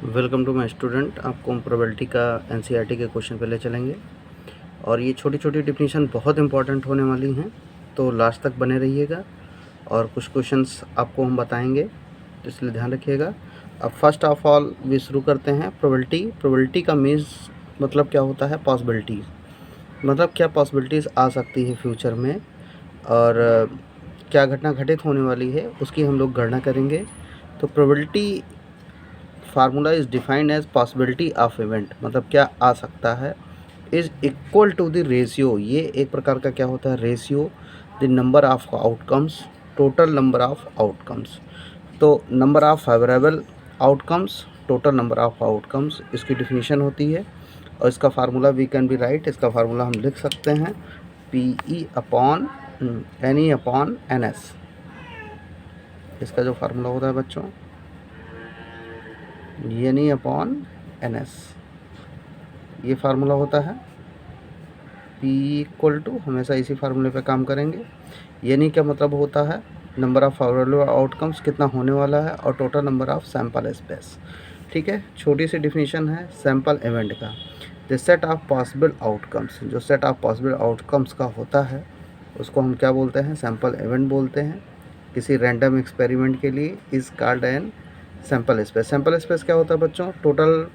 Welcome to my student. आपको हम probability का एनसीईआरटी के क्वेश्चन पे ले चलेंगे और ये छोटी छोटी डिफिनीशन बहुत इंपॉर्टेंट होने वाली हैं, तो लास्ट तक बने रहिएगा और कुछ क्वेश्चंस आपको हम बताएंगे, तो इसलिए ध्यान रखिएगा। अब फर्स्ट ऑफ ऑल भी शुरू करते हैं। प्रोबेबिलिटी का मीन्स मतलब क्या होता है? पॉसिबिलिटीज़, मतलब क्या पॉसिबिलिटीज़ आ सकती है फ्यूचर में और क्या घटना घटित होने वाली है उसकी हम लोग गणना करेंगे। तो probability formula is defined as possibility of event, मतलब क्या आ सकता है, is equal to the ratio. ये एक प्रकार का क्या होता है? Ratio the number of outcomes, total number of outcomes. तो number of favourable outcomes, total number of outcomes, इसकी डिफिनीशन होती है। और इसका formula we can be write, इसका फार्मूला हम लिख सकते हैं PE upon NE upon NS। इसका जो फार्मूला होता है बच्चों, NE अपॉन NS, ये फार्मूला होता है। P इक्वल टू, हमेशा इसी फार्मूले पे काम करेंगे। यानी क्या मतलब होता है? नंबर ऑफ फेवरेबल आउटकम्स कितना होने वाला है और total number of sample space. ठीक है, छोटी सी डिफिनीशन है सैम्पल इवेंट का। The set of possible outcomes, जो सेट ऑफ पॉसिबल आउटकम्स का होता है उसको हम क्या बोलते हैं? सैम्पल इवेंट बोलते हैं। किसी रैंडम एक्सपेरिमेंट के लिए is called an sample space. Sample space क्या होता है बच्चों? टोटल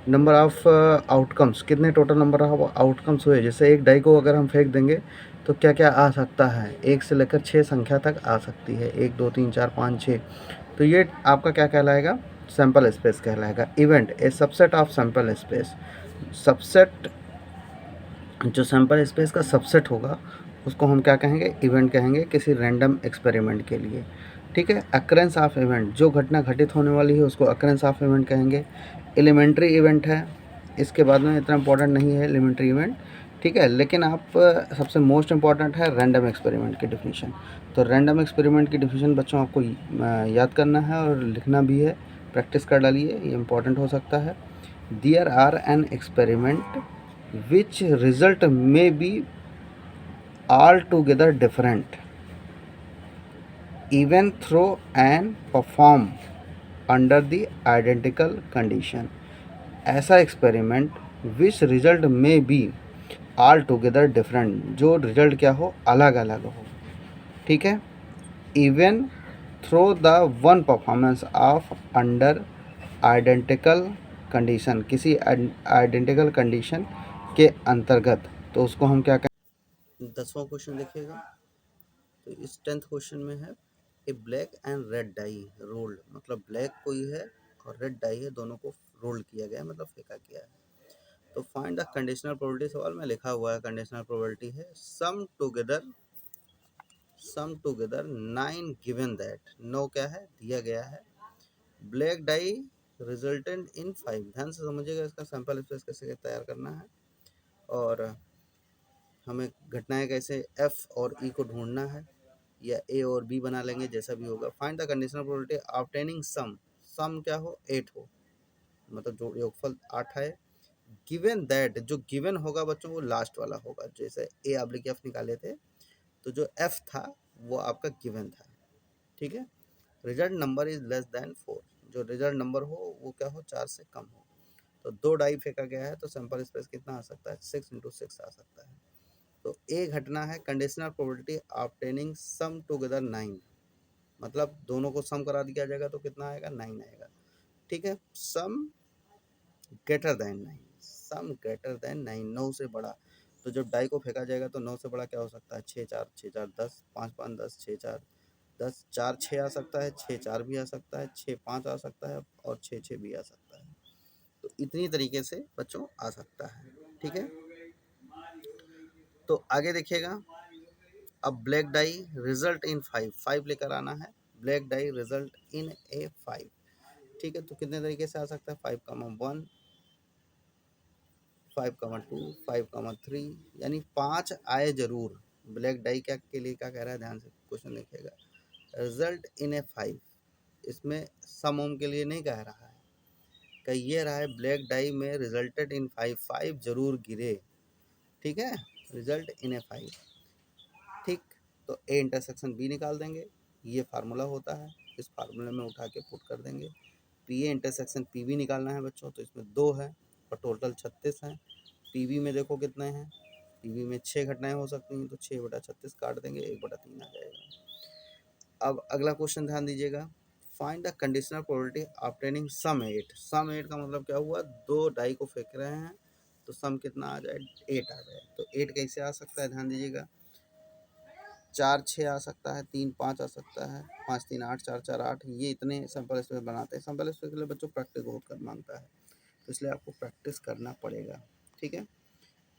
नंबर ऑफ आउटकम्स, कितने टोटल नंबर ऑफ आउटकम्स हुए। जैसे एक डाई को अगर हम फेंक देंगे तो क्या क्या आ सकता है? 1 से लेकर 6 संख्या तक आ सकती है, 1 2 3 4 5 6। तो ये आपका क्या कहलाएगा? सैम्पल स्पेस कहलाएगा। Event A subset of sample space, subset, जो सैम्पल स्पेस का सबसेट होगा उसको हम क्या कहेंगे? इवेंट कहेंगे किसी रैंडम एक्सपेरिमेंट के लिए। ठीक है, अक्रेंस ऑफ इवेंट, जो घटना घटित होने वाली है उसको अक्रेंस ऑफ इवेंट कहेंगे। एलिमेंट्री इवेंट है, इसके बाद में इतना इंपॉर्टेंट नहीं है एलिमेंट्री इवेंट, ठीक है, लेकिन आप सबसे मोस्ट इंपॉर्टेंट है रैंडम एक्सपेरिमेंट की डिफिनीशन। तो रैंडम एक्सपेरिमेंट की डिफिनीशन बच्चों आपको याद करना है और लिखना भी है, प्रैक्टिस कर डालिए, ये इंपॉर्टेंट हो सकता है। There are an experiment which result may be altogether different even though and perform under the identical condition। ऐसा experiment which result may be altogether different, जो रिजल्ट क्या हो? अलग अलग हो। ठीक है, even through the one performance of under identical condition, किसी आइडेंटिकल कंडीशन के अंतर्गत। तो उसको हम क्या कहें? 10वां क्वेश्चन देखिएगा। तो इस 10th क्वेश्चन में है a black and red die rolled, मतलब ब्लैक कोई है और रेड डाई है, दोनों को रोल्ड किया गया है, मतलब फेंका गया है। तो फाइंड द कंडीशनल प्रोबेबिलिटी, सवाल में लिखा हुआ है कंडीशनल प्रोबेबिलिटी है सम टुगेदर 9 गिवन दैट, 9 क्या है? दिया गया है। ब्लैक डाई रिजल्टेंट इन 5, ध्यान से समझिएगा, इसका सैंपल स्पेस कैसे तैयार करना है और हमें घटनाएं कैसे F और E को ढूंढना है, या A और B बना लेंगे, जैसा भी होगा। Find the conditional probability obtaining sum, sum क्या हो? 8 हो, मतलब जो योगफल 8 है। गिवन दैट, जो गिवन होगा बच्चों वो लास्ट वाला होगा। जैसे A ऑब्लिक F निकाले थे तो जो F था वो आपका गिवन था। ठीक है, result number is less than 4, जो रिजल्ट नंबर हो वो क्या हो? 4 से कम हो। तो 2 डाई फेंका गया है तो सैंपल स्पेस कितना आ सकता है? 6 × 6 आ सकता है। तो ए घटना है कंडीशनल प्रोबेबिलिटी ऑब्टेनिंग सम टुगेदर 9, मतलब दोनों को सम करा दिया जाएगा तो कितना आएगा? 9 आएगा। ठीक है, सम ग्रेटर देन 9, सम ग्रेटर देन 9, 9 से बड़ा। तो जब डाई को फेंका जाएगा तो 9 से बड़ा क्या हो सकता है? 6 4 6 4 10, 5 5 10, 6 4 10, 4 6 आ सकता है, 6 4 भी आ सकता है, 6 5 आ सकता है और 6 6 भी आ सकता है। तो इतनी तरीके से बच्चों आ सकता है। ठीक है, तो आगे देखिएगा। अब ब्लैक डाई रिजल्ट इन 5, 5 लेकर आना है। ब्लैक डाई रिजल्ट इन ए 5। ठीक है, तो कितने तरीके से आ सकता है? 5,1, 5,2, 5,3, यानी 5 आए जरूर। ब्लैक डाई क्या के लिए क्या कह रहा है? ध्यान से क्वेश्चन देखिएगा। रिजल्ट इन ए 5, इसमें सम ओम के लिए नहीं कह रहा है, कह ये रहा है ब्लैक डाई में रिजल्टेड इन 5, 5 जरूर गिरे। ठीक है, रिजल्ट इन ए 5। ठीक, तो ए इंटरसेक्शन बी निकाल देंगे, ये फार्मूला होता है, इस फार्मूले में उठा के पुट कर देंगे। P A intersection P B निकालना है बच्चों, तो इसमें 2 है और टोटल 36 है। पी बी में देखो कितने हैं, पी बी में 6 घटनाएं हो सकती हैं, तो 6/36 काट देंगे, 1/3 आ जाएगा। अब अगला क्वेश्चन ध्यान दीजिएगा, find the conditional probability obtaining sum 8। Sum 8 का मतलब क्या हुआ, 2 डाई को फेंक रहे हैं तो सम कितना आ जाए, 8 आ जाए। तो 8 कैसे आ सकता है, ध्यान दीजिएगा, 4 6 आ सकता है, 3 5 आ सकता है, 5 3 8, 4 4 8, ये इतने सैंपल स्पेस बनाते हैं। सैंपल स्पेस के लिए बच्चों प्रैक्टिस बहुत कर मांगता है, तो इसलिए आपको प्रैक्टिस करना पड़ेगा, ठीक है।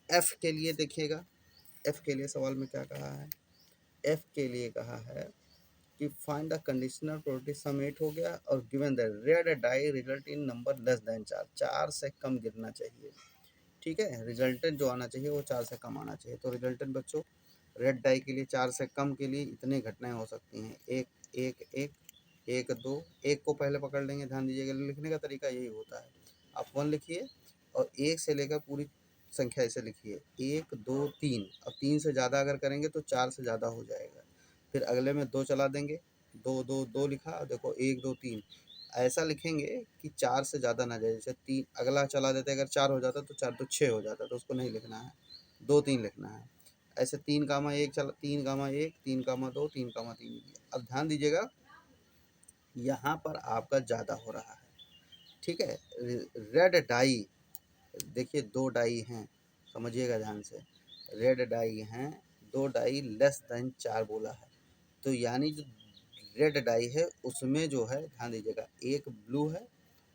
एफ के लिए देखिएगा, एफ के लिए सवाल में क्या कहा है, एफ के लिए कहा है कि find the conditional probability sum 8 हो गया और given the red die result in number less than 4, 4 से कम गिरना चाहिए, ठीक है। रिजल्टेंट जो आना चाहिए वो 4 से कम आना चाहिए। तो रिजल्टेंट बच्चों रेड डाई के लिए 4 से कम के लिए इतने घटनाएं हो सकती हैं, 1 1 1 1 2, 1 को पहले पकड़ लेंगे, ध्यान दीजिएगा लिखने का तरीका यही होता है, आप 1 लिखिए और 1 से लेकर पूरी संख्या ऐसे लिखिए, 1 2 3, अब 3 से ज़्यादा अगर करेंगे तो 4 से ज़्यादा हो जाएगा। फिर अगले में 2 चला देंगे, 2 2 2 लिखा, देखो 1 2 3, ऐसा लिखेंगे कि 4 से ज़्यादा ना जाए। जैसे 3 अगला चला देते, अगर 4 हो जाता तो 4 तो 6 हो जाता, तो उसको नहीं लिखना है, 2 3 लिखना है। ऐसे 3 कामा 1 चला, 3 कामा 1, 3 कामा 2, 3 कामा 3। अब ध्यान दीजिएगा यहाँ पर आपका ज़्यादा हो रहा है, ठीक है। रेड डाई, देखिए 2 डाई हैं, समझिएगा ध्यान से, रेड डाई हैं, 2 डाई लेस देन 4 बोला है, तो यानी जो रेड डाई है उसमें जो है, ध्यान दीजिएगा, एक ब्लू है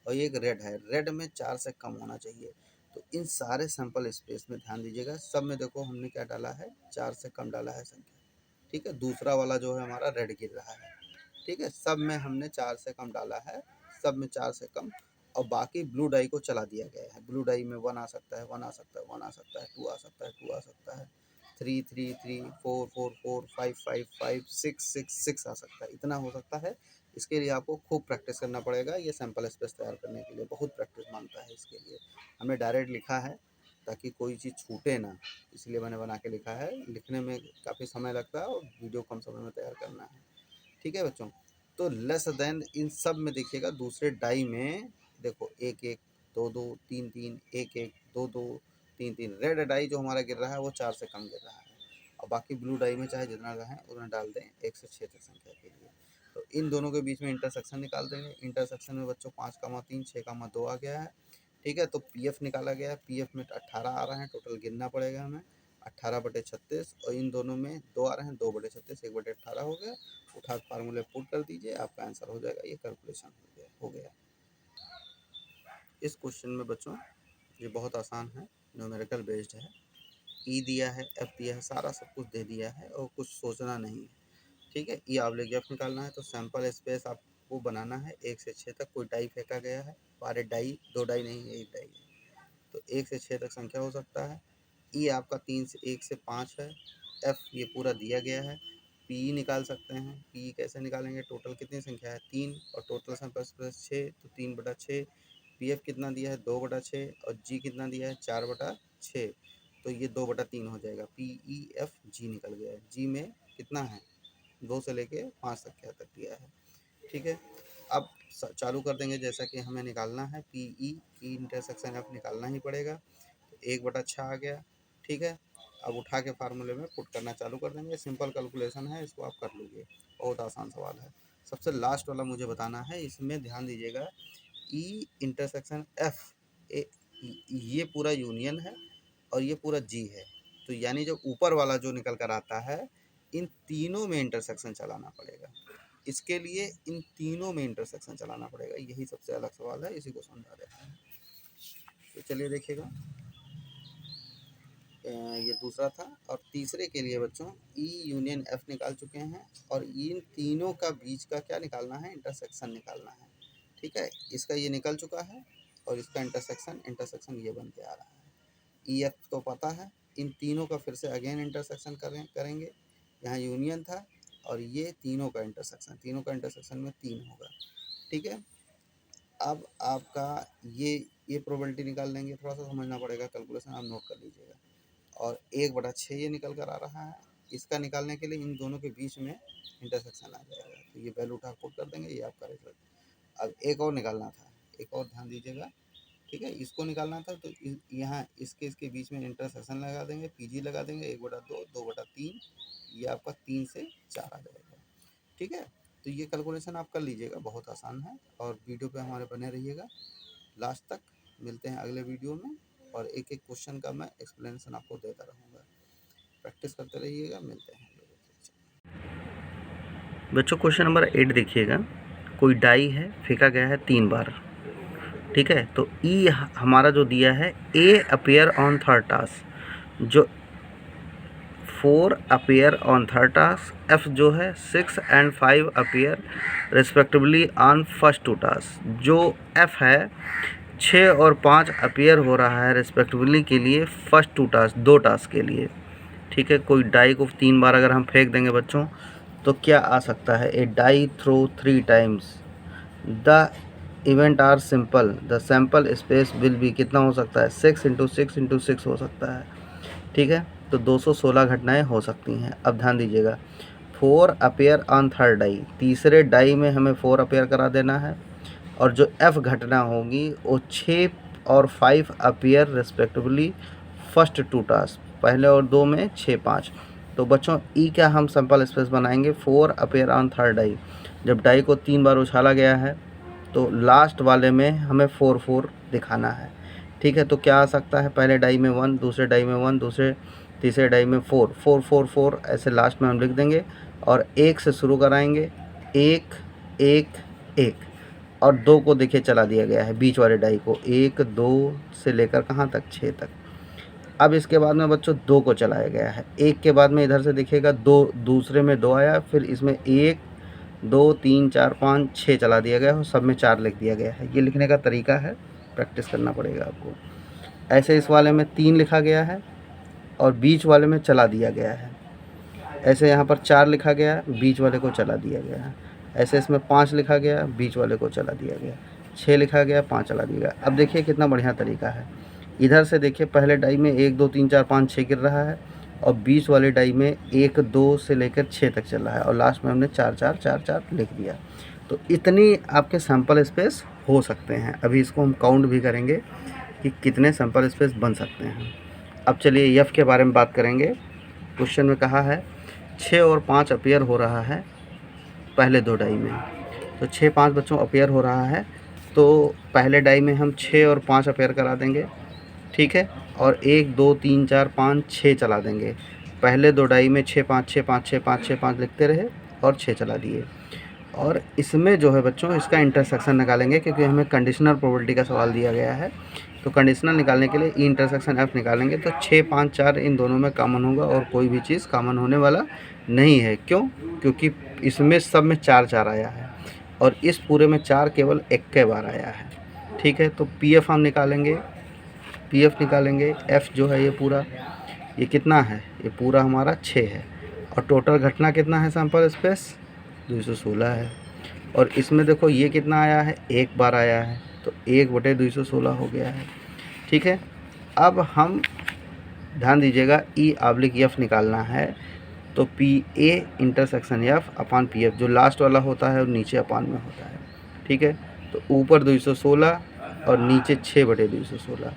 और एक रेड है, रेड में 4 से कम होना चाहिए। तो इन सारे सैंपल स्पेस में ध्यान दीजिएगा, सब में देखो हमने क्या डाला है, 4 से कम डाला है संख्या, ठीक है। दूसरा वाला जो है हमारा रेड गिर रहा है, ठीक है, सब में हमने 4 से कम डाला है, सब में 4 से कम। और बाकी ब्लू डाई को चला दिया गया है, ब्लू डाई में 1 आ सकता है, 1 आ सकता है, 1 आ सकता है, 2 आ सकता है, 2 आ सकता है, 3 3 3 4 4 4 5 5 5 6 6 6 आ सकता है, इतना हो सकता है। इसके लिए आपको खूब प्रैक्टिस करना पड़ेगा, ये सैंपल स्पेस तैयार करने के लिए बहुत प्रैक्टिस मांगता है। इसके लिए हमने डायरेक्ट लिखा है ताकि कोई चीज़ छूटे ना, इसलिए मैंने बना के लिखा है, लिखने में काफ़ी समय लगता है और वीडियो कम समय में तैयार करना है, ठीक है बच्चों। तो लेस देन इन सब में देखिएगा, दूसरे डाई में देखो 1 1 2 2 3 3 1 1 2 2 3 3, रेड डाई जो हमारा गिर रहा है वो 4 से कम गिर रहा है, और बाकी ब्लू डाई में चाहे जितना रहें उतना डाल दें 1 से 6 तक संख्या के लिए। तो इन दोनों के बीच में इंटरसेक्शन निकाल देंगे, इंटरसेक्शन में बच्चों 5,3 6,2 आ गया है, ठीक है। तो पी एफ निकाला गया है, पी एफ में 18 आ रहे हैं, टोटल गिनना पड़ेगा हमें, 18/36, और इन दोनों में 2 आ रहे हैं, 2/36, 1/18 हो गया, उठा के फार्मूले पुट कर दीजिए, आपका आंसर हो जाएगा, ये कैलकुलेशन हो गया। इस क्वेश्चन में बच्चों ये बहुत आसान है, न्यूमेरिकल बेस्ड है, ई दिया है, एफ दिया है, सारा सब कुछ दे दिया है और कुछ सोचना नहीं है, ठीक है। ई आप लेके एफ निकालना है, तो सैंपल स्पेस आपको बनाना है 1 से 6 तक। कोई डाई फेंका गया है, सारे डाई, 2 डाई नहीं है, 1 डाई है, तो 1 से 6 तक संख्या हो सकता है। ई आपका 1 से 5 है, एफ ये पूरा दिया गया है। पी निकाल सकते हैं, पी कैसे निकालेंगे, टोटल कितनी संख्या है 3, और टोटल संख्या प्लस 6, तो 3/6। पी एफ कितना दिया है 2/6, और जी कितना दिया है 4/6, तो ये 2/3 हो जाएगा, पी ई एफ जी निकल गया है। जी में कितना है, 2 से लेके 5 तक क्या तक दिया है, ठीक है। अब चालू कर देंगे, जैसा कि हमें निकालना है पी ई इंटरसेक्शन एफ निकालना ही पड़ेगा, तो 1/6 आ गया, ठीक है। अब उठा के फार्मूले में पुट करना चालू कर देंगे, सिंपल कैलकुलेशन है, इसको आप कर लीजिए, बहुत आसान सवाल है। सबसे लास्ट वाला मुझे बताना है, इसमें ध्यान दीजिएगा, ई इंटरसेक्शन एफ, ये पूरा यूनियन है और ये पूरा जी है, तो यानी जो ऊपर वाला जो निकल कर आता है, इन तीनों में इंटरसेक्शन चलाना पड़ेगा, इसके लिए इन तीनों में इंटरसेक्शन चलाना पड़ेगा, यही सबसे अलग सवाल है, इसी को समझा देते हैं। तो चलिए देखिएगा, ये दूसरा था, और तीसरे के लिए बच्चों ई यूनियन एफ निकाल चुके हैं, और इन तीनों का बीच का क्या निकालना है, इंटरसेक्शन निकालना है, ठीक है। इसका ये निकल चुका है और इसका इंटरसेक्शन ये बन के आ रहा है। ई एफ तो पता है, इन तीनों का फिर से अगेन इंटरसेक्शन करेंगे, यहाँ यूनियन था और ये तीनों का इंटरसेक्शन में 3 होगा, ठीक है। अब आपका ये प्रोबेबिलिटी निकाल लेंगे, थोड़ा सा समझना पड़ेगा, कैलकुलेशन आप नोट कर लीजिएगा, और 1/6 ये निकल कर आ रहा है, इसका निकालने के लिए इन दोनों के बीच में इंटरसेक्शन आ जाएगा, तो ये वैल्यू उठा पुट कर देंगे, ये आपका रिजल्ट अब एक और निकालना था, एक और ध्यान दीजिएगा, ठीक है। इसको निकालना था तो यहाँ इसके बीच में इंटरसेक्शन लगा देंगे, पीजी लगा देंगे, 1/2 2/3, ये आपका 3 से 4 आ जाएगा, ठीक है। तो ये कैलकुलेशन आप कर लीजिएगा, बहुत आसान है। और वीडियो पे हमारे बने रहिएगा लास्ट तक। मिलते हैं अगले वीडियो में, और एक एक क्वेश्चन का मैं एक्सप्लेनेशन आपको देता रहूँगा। प्रैक्टिस करते रहिएगा, मिलते हैं बच्चों। क्वेश्चन नंबर 8 देखिएगा। कोई डाई है, फेंका गया है 3 बार, ठीक है। तो ई हमारा जो दिया है, ए अपीयर ऑन थर्ड टास्क, जो 4 appear on third task, F जो है 6 and 5 appear respectively on first 2 task. जो एफ है 6 और 5 अपीयर हो रहा है रिस्पेक्टिवली के लिए फर्स्ट 2 टास्क, 2 टास्क के लिए, ठीक है। कोई डाई को 3 बार अगर हम फेंक देंगे बच्चों, तो क्या आ सकता है? A die throw 3 times, the event are simple, the sample space will be, कितना हो सकता है? 6 × 6 × 6 हो सकता है, ठीक है। तो 216 घटनाएं हो सकती हैं। अब ध्यान दीजिएगा, 4 अपीयर ऑन थर्ड डाई, तीसरे डाई में हमें 4 अपीयर करा देना है, और जो एफ घटना होगी वो 6 और 5 अपीयर रिस्पेक्टिवली फर्स्ट 2 टास्क, पहले और 2 में 6 5। तो बच्चों ई क्या हम सैम्पल स्पेस बनाएंगे? 4 अपीयर ऑन थर्ड डाई, जब डाई को 3 बार उछाला गया है तो लास्ट वाले में हमें 4 4 दिखाना है, ठीक है। तो क्या आ सकता है? पहले डाई में 1, दूसरे डाई में 1, तीसरे डाई में 4 4 4 4, ऐसे लास्ट में हम लिख देंगे, और 1 से शुरू कराएंगे, 1 1 1, और 2 को देखिए चला दिया गया है बीच वाले डाई को, 1 2 से लेकर कहाँ तक? 6 तक। अब इसके बाद में बच्चों 2 को चलाया गया है, 1 के बाद में इधर से देखिएगा 2, दूसरे में 2 आया, फिर इसमें 1 2 3 4 5 6 चला दिया गया और सब में 4 लिख दिया गया है। ये लिखने का तरीका है, प्रैक्टिस करना पड़ेगा आपको। ऐसे इस वाले में 3 लिखा गया है और बीच वाले में चला दिया गया है। ऐसे यहाँ पर 4 लिखा गया, बीच वाले को चला दिया गया है। ऐसे इसमें 5 लिखा गया, बीच वाले को चला दिया गया। 6 लिखा गया, 5 चला दिया गया। अब देखिए कितना बढ़िया तरीका है। इधर से देखिए पहले डाई में 1 2 3 4 5 6 गिर रहा है, और बीच वाले डाई में 1 2 से लेकर 6 तक चल रहा है, और लास्ट में हमने 4 4 4 4 लिख दिया। तो इतनी आपके सैम्पल स्पेस हो सकते हैं। अभी इसको हम काउंट भी करेंगे कि कितने सैम्पल स्पेस बन सकते हैं। अब चलिए एफ के बारे में बात करेंगे। क्वेश्चन में कहा है 6 और 5 अपीयर हो रहा है पहले 2 डाई में, तो 6 5 बच्चों अपीयर हो रहा है, तो पहले डाई में हम 6 और 5 अपीयर करा देंगे, ठीक है। और 1 2 3 4 5 6 चला देंगे। पहले 2 डाई में 6 5 6 5 6 5 6 5 लिखते रहे और 6 चला दिए। और इसमें जो है बच्चों इसका इंटरसेक्शन निकालेंगे, क्योंकि हमें कंडीशनल प्रोबेबिलिटी का सवाल दिया गया है। तो कंडीशनल निकालने के लिए ई इंटरसेक्शन एफ निकालेंगे, तो 6 5 4 इन दोनों में कॉमन होगा, और कोई भी चीज़ कॉमन होने वाला नहीं है। क्यों? क्योंकि इसमें सब में 4 4 आया है, और इस पूरे में 4 केवल एक के बार आया है, ठीक है। तो पी एफ हम निकालेंगे, पी एफ निकालेंगे। एफ जो है ये पूरा, ये कितना है? ये पूरा हमारा 6 है, और टोटल घटना कितना है? सैम्पल स्पेस 216 है। और इसमें देखो ये कितना आया है? 1 बार आया है, तो 1/216 हो गया है, ठीक है। अब हम ध्यान दीजिएगा ई ऑब्लिक एफ निकालना है, तो P A intersection F upon P F, जो लास्ट वाला होता है और नीचे अपान में होता है, ठीक है। तो ऊपर 216 और नीचे 6/216,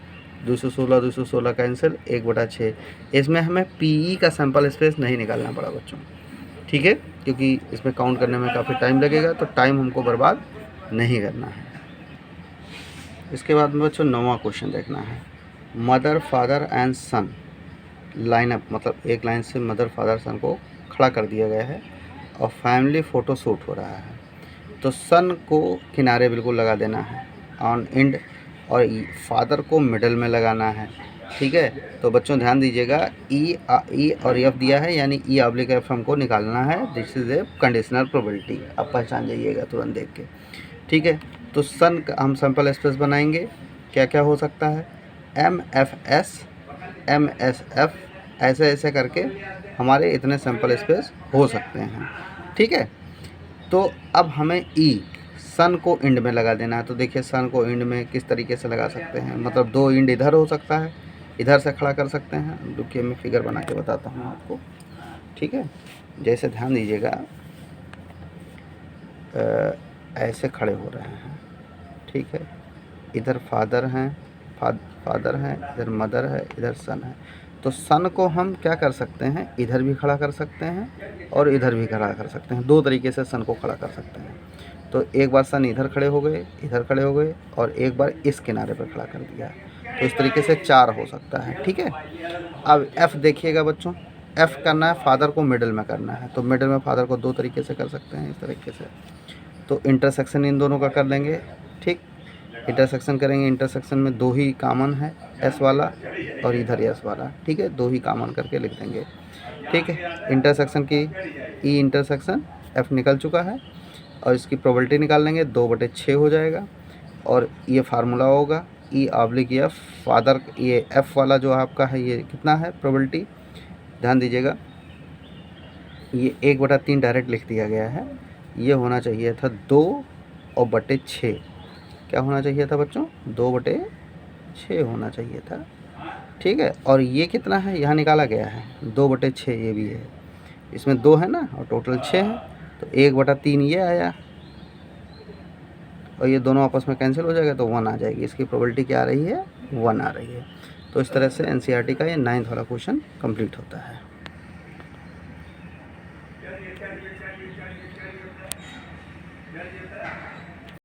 216 216 कैंसिल, 1/6। इसमें हमें पी का सैम्पल स्पेस नहीं निकालना पड़ा बच्चों, ठीक है, क्योंकि इसमें काउंट करने में काफ़ी टाइम लगेगा, तो टाइम हमको बर्बाद नहीं करना है। इसके बाद में बच्चों 9वां क्वेश्चन देखना है। Mother father and son line up, मतलब एक लाइन से मदर फादर सन को खड़ा कर दिया गया है, और फैमिली फ़ोटो शूट हो रहा है। तो सन को किनारे बिल्कुल लगा देना है ऑन एंड, और फादर को मिडल में लगाना है, ठीक है। तो बच्चों ध्यान दीजिएगा, ई और एफ दिया है, यानी ई ऑब्लिक एफ हमको निकालना है। This is a conditional probability, आप पहचान जाइएगा तुरंत देख के, ठीक है। तो सन का हम सैम्पल स्पेस बनाएंगे, क्या क्या हो सकता है? M F S, M S F, ऐसे ऐसे करके हमारे इतने सैम्पल स्पेस हो सकते हैं, ठीक है। तो अब हमें ई सन को इंड में लगा देना है। तो देखिए सन को इंड में किस तरीके से लगा सकते हैं, मतलब 2 इंड इधर हो सकता है, इधर से खड़ा कर सकते हैं। रुकिए मैं फिगर बना के बताता हूँ आपको, ठीक है। जैसे ध्यान दीजिएगा, ऐसे खड़े हो रहे हैं, ठीक है। इधर फादर हैं, फादर हैं, इधर मदर है, इधर सन है। तो सन को हम क्या कर सकते हैं, इधर भी खड़ा कर सकते हैं और इधर भी खड़ा कर सकते हैं। दो तरीके से सन को खड़ा कर सकते हैं। तो एक बार सन इधर खड़े हो गए, इधर खड़े हो गए, और एक बार इस किनारे पर खड़ा कर दिया। तो इस तरीके से 4 हो सकता है, ठीक है। अब एफ़ देखिएगा बच्चों, एफ़ करना है फादर को मिडिल में करना है। तो मिडिल में फादर को 2 तरीके से कर सकते हैं, इस तरीके से। तो इंटरसेक्शन इन दोनों का कर लेंगे, ठीक। इंटरसेक्शन करेंगे, इंटरसेक्शन में 2 ही कॉमन है, एस वाला और इधर एस वाला, ठीक है। 2 ही कॉमन करके लिख देंगे, ठीक है। इंटरसेक्शन की ई इंटरसेक्शन एफ निकल चुका है, और इसकी प्रोबेबिलिटी निकाल लेंगे, 2/6 हो जाएगा। और ये फार्मूला होगा ई ऑब्लिक एफ फादर, ये एफ वाला जो आपका है ये कितना है प्रोबेबिलिटी, ध्यान दीजिएगा। ये 1/3 डायरेक्ट लिख दिया गया है। ये होना चाहिए था 2/6। क्या होना चाहिए था बच्चों, 2/6 होना चाहिए था, ठीक है। और ये कितना है, यहाँ निकाला गया है 2/6, ये भी है, इसमें 2 है ना, और टोटल 6 है। तो 1/3 ये आया, और ये दोनों आपस में कैंसिल हो जाएगा, तो 1 आ जाएगी। इसकी प्रोबेबिलिटी क्या आ रही है, 1 आ रही है। तो इस तरह से एनसीईआरटी का ये 9th वाला क्वेश्चन कंप्लीट होता है।